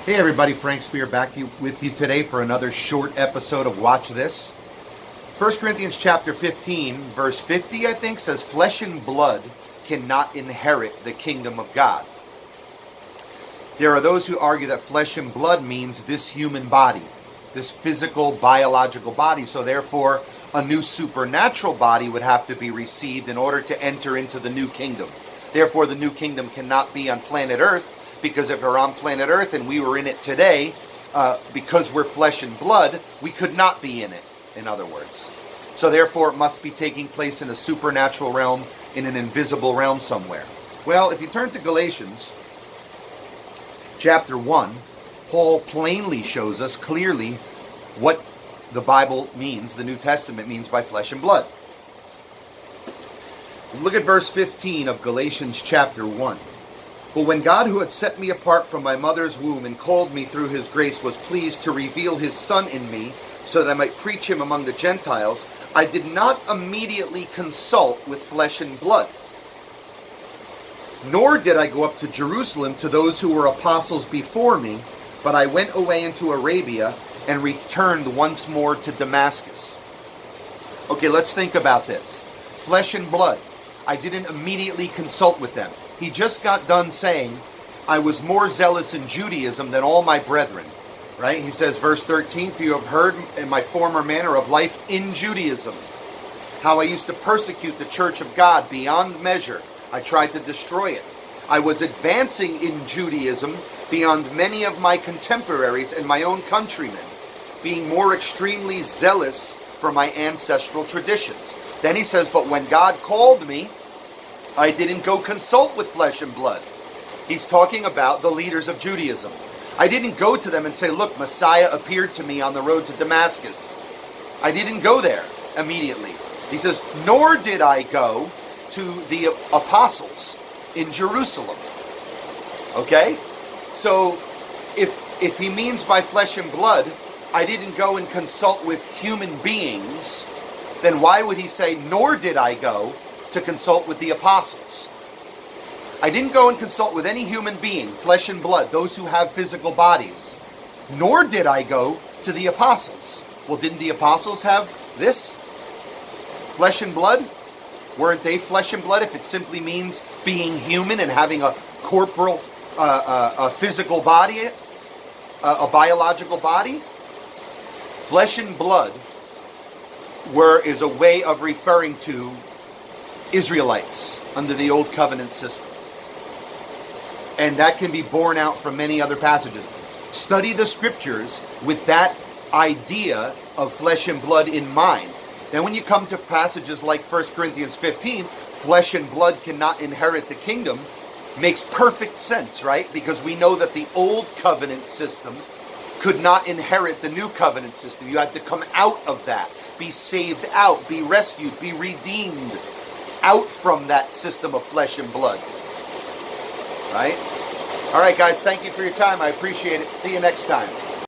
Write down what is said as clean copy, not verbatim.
Hey everybody, Frank Speer back with you today for another short episode of Watch This. 1 Corinthians chapter 15, verse 50, I think, says, "Flesh and blood cannot inherit the kingdom of God." There are those who argue that flesh and blood means this human body, this physical, biological body. So therefore, a new supernatural body would have to be received in order to enter into the new kingdom. Therefore, the new kingdom cannot be on planet Earth, because if we're on planet Earth and we were in it today, because we're flesh and blood, we could not be in it, in other words. So therefore, it must be taking place in a supernatural realm, in an invisible realm somewhere. Well, if you turn to Galatians chapter 1, Paul plainly shows us clearly what the Bible means, the New Testament means by flesh and blood. Look at verse 15 of Galatians chapter 1. "But when God, who had set me apart from my mother's womb and called me through his grace, was pleased to reveal his Son in me, so that I might preach him among the Gentiles, I did not immediately consult with flesh and blood. Nor did I go up to Jerusalem to those who were apostles before me, but I went away into Arabia and returned once more to Damascus." Okay, let's think about this. Flesh and blood. I didn't immediately consult with them. He just got done saying, I was more zealous in Judaism than all my brethren. Right? He says, verse 13, "For you have heard in my former manner of life in Judaism, how I used to persecute the church of God beyond measure. I tried to destroy it. I was advancing in Judaism beyond many of my contemporaries and my own countrymen, being more extremely zealous for my ancestral traditions." Then he says, "But when God called me, I didn't go consult with flesh and blood." He's talking about the leaders of Judaism. "I didn't go to them and say, look, Messiah appeared to me on the road to Damascus." I didn't go there immediately. He says, "Nor did I go to the apostles in Jerusalem." Okay? So if he means by flesh and blood, I didn't go and consult with human beings, then why would he say, "Nor did I go to consult with the apostles"? I didn't go and consult with any human being, flesh and blood, those who have physical bodies. Nor did I go to the apostles. Well, didn't the apostles have this? Flesh and blood? Weren't they flesh and blood if it simply means being human and having a corporal, a physical body, a biological body? Flesh and blood is a way of referring to Israelites under the Old Covenant system. And that can be borne out from many other passages. Study the scriptures with that idea of flesh and blood in mind. Then when you come to passages like 1 Corinthians 15, flesh and blood cannot inherit the kingdom, makes perfect sense, right? Because we know that the Old Covenant system could not inherit the New Covenant system. You had to come out of that, be saved out, be rescued, be redeemed out from that system of flesh and blood. Right? All right, guys, thank you for your time. I appreciate it. See you next time.